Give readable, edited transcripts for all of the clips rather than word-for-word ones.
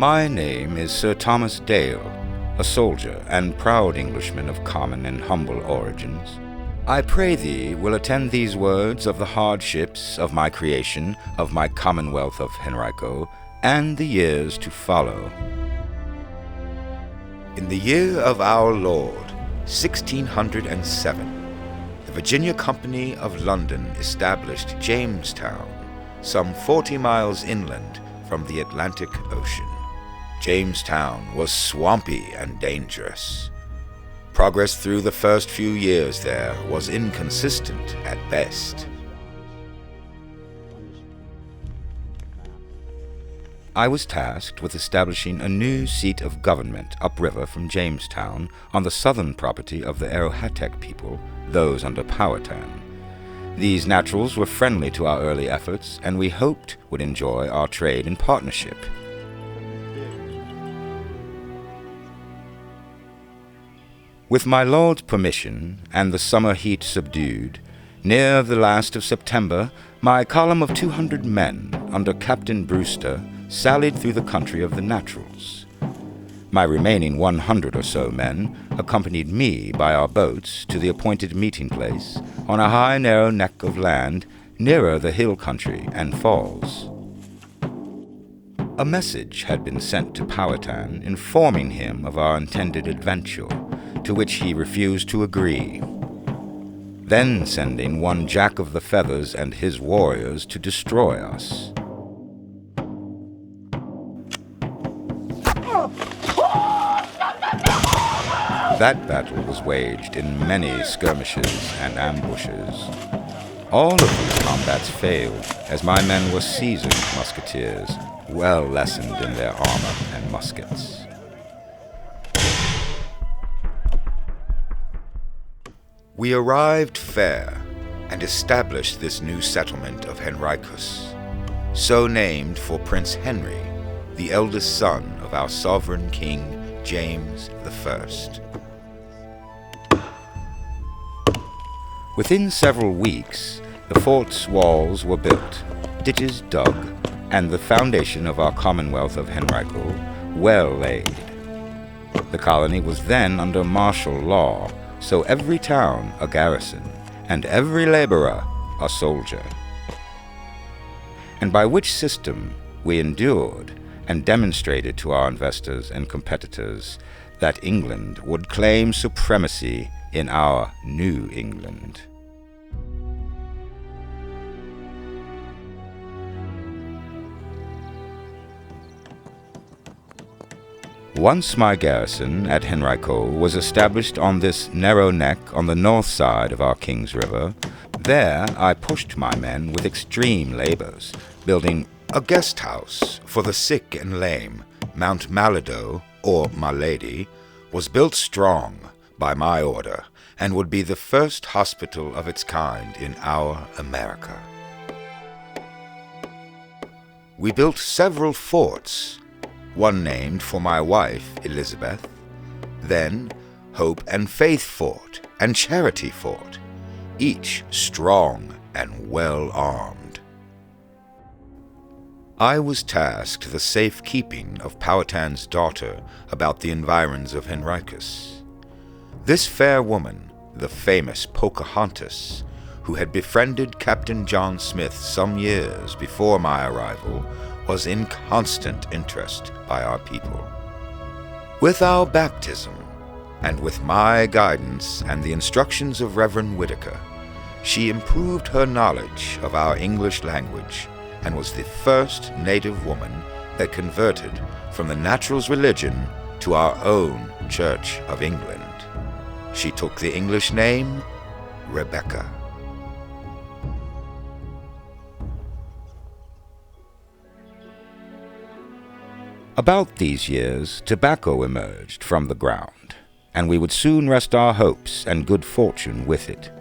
My name is Sir Thomas Dale, a soldier and proud Englishman of common and humble origins. I pray thee will attend these words of the hardships of my creation, of my commonwealth of Henrico, and the years to follow. In the year of our Lord, 1607, the Virginia Company of London established Jamestown, some 40 miles inland from the Atlantic Ocean. Jamestown was swampy and dangerous. Progress through the first few years there was inconsistent at best. I was tasked with establishing a new seat of government upriver from Jamestown on the southern property of the Arohatek people, those under Powhatan. These naturals were friendly to our early efforts, and we hoped would enjoy our trade and partnership. With my lord's permission, and the summer heat subdued, near the last of September, my column of 200 men, under Captain Brewster, sallied through the country of the naturals. My remaining 100 or so men accompanied me by our boats to the appointed meeting place on a high narrow neck of land nearer the hill country and falls. A message had been sent to Powhatan informing him of our intended adventure, to which he refused to agree, then sending one Jack of the Feathers and his warriors to destroy us. That battle was waged in many skirmishes and ambushes. All of these combats failed, as my men were seasoned musketeers, well lessoned in their armor and muskets. We arrived fair and established this new settlement of Henricus, so named for Prince Henry, the eldest son of our sovereign king James I. Within several weeks, the fort's walls were built, ditches dug, and the foundation of our commonwealth of Henrico well laid. The colony was then under martial law, so every town a garrison, and every laborer a soldier. And by which system we endured and demonstrated to our investors and competitors that England would claim supremacy in our New England. Once my garrison at Henrico was established on this narrow neck on the north side of our King's River, there I pushed my men with extreme labors, building a guest house for the sick and lame. Mount Malido, or My Lady, was built strong by my order, and would be the first hospital of its kind in our America. We built several forts, one named for my wife, Elizabeth, then Hope and Faith Fort and Charity Fort, each strong and well armed. I was tasked the safekeeping of Powhatan's daughter about the environs of Henricus. This fair woman, the famous Pocahontas, who had befriended Captain John Smith some years before my arrival, was in constant interest by our people. With our baptism, and with my guidance and the instructions of Reverend Whitaker, she improved her knowledge of our English language and was the first native woman that converted from the Naturals' religion to our own Church of England. She took the English name Rebecca. About these years, tobacco emerged from the ground, and we would soon rest our hopes and good fortune with it.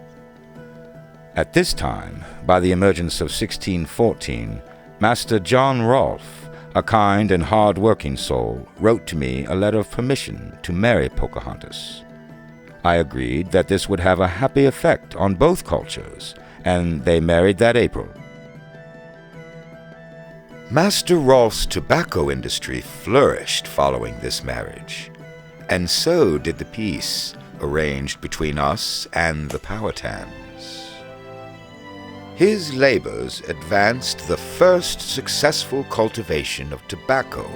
At this time, by the emergence of 1614, Master John Rolfe, a kind and hard-working soul, wrote to me a letter of permission to marry Pocahontas. I agreed that this would have a happy effect on both cultures, and they married that April. Master Rolf's tobacco industry flourished following this marriage, and so did the peace arranged between us and the Powhatans. His labors advanced the first successful cultivation of tobacco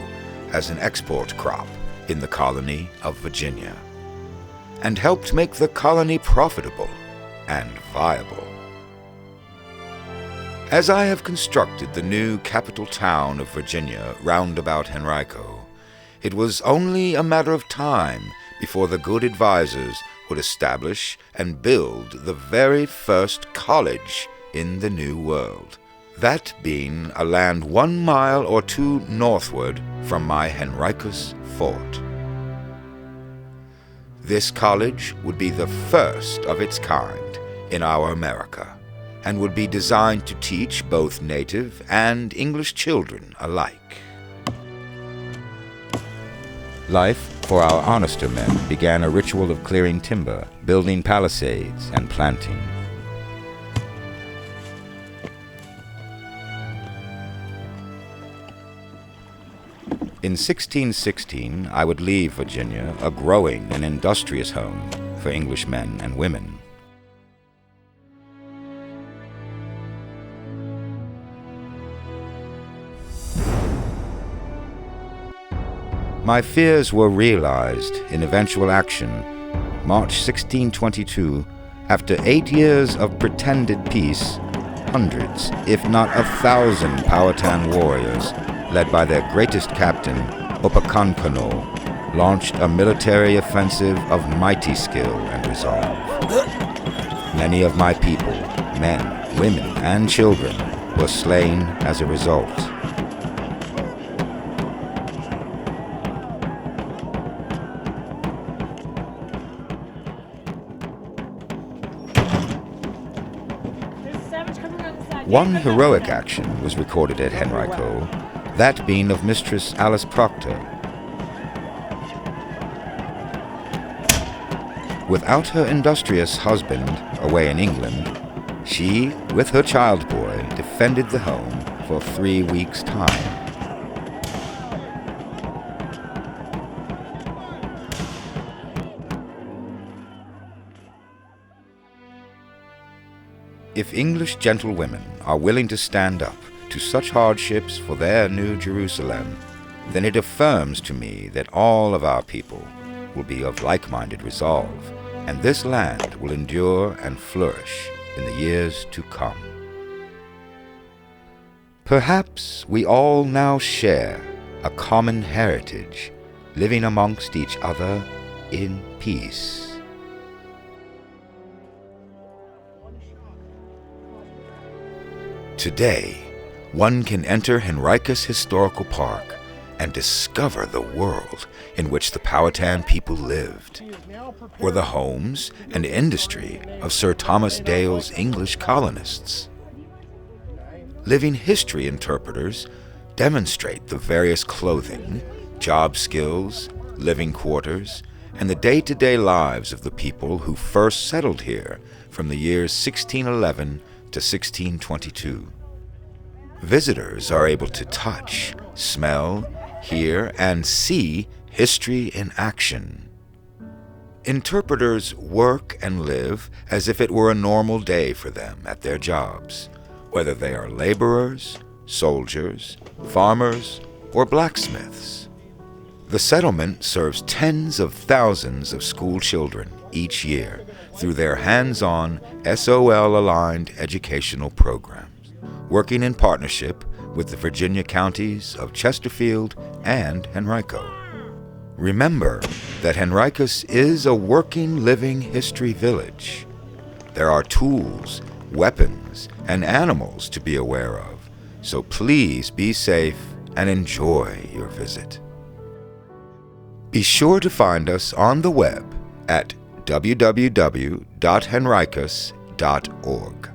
as an export crop in the colony of Virginia, and helped make the colony profitable and viable. As I have constructed the new capital town of Virginia round about Henrico, it was only a matter of time before the good advisors would establish and build the very first college in the New World, that being a land 1 mile or 2 northward from my Henricus fort. This college would be the first of its kind in our America, and would be designed to teach both native and English children alike. Life for our honester men began a ritual of clearing timber, building palisades, and planting. In 1616, I would leave Virginia a growing and industrious home for English men and women. My fears were realized in eventual action. March 1622, after 8 years of pretended peace, hundreds, if not 1,000 Powhatan warriors, led by their greatest captain, Opechancanough, launched a military offensive of mighty skill and resolve. Many of my people, men, women, and children, were slain as a result. One heroic action was recorded at Henrico, that being of Mistress Alice Proctor. Without her industrious husband away in England, she, with her child boy, defended the home for 3 weeks' time. If English gentlewomen are willing to stand up to such hardships for their New Jerusalem, then it affirms to me that all of our people will be of like-minded resolve, and this land will endure and flourish in the years to come. Perhaps we all now share a common heritage, living amongst each other in peace. Today, one can enter Henricus Historical Park and discover the world in which the Powhatan people lived, or the homes and industry of Sir Thomas Dale's English colonists. Living history interpreters demonstrate the various clothing, job skills, living quarters, and the day-to-day lives of the people who first settled here from the years 1611 to 1622. Visitors are able to touch, smell, hear, and see history in action. Interpreters work and live as if it were a normal day for them at their jobs, whether they are laborers, soldiers, farmers, or blacksmiths. The settlement serves tens of thousands of school children each year through their hands-on, SOL-aligned educational programs, working in partnership with the Virginia counties of Chesterfield and Henrico. Remember that Henricus is a working, living history village. There are tools, weapons, and animals to be aware of, so please be safe and enjoy your visit. Be sure to find us on the web at www.henricus.org.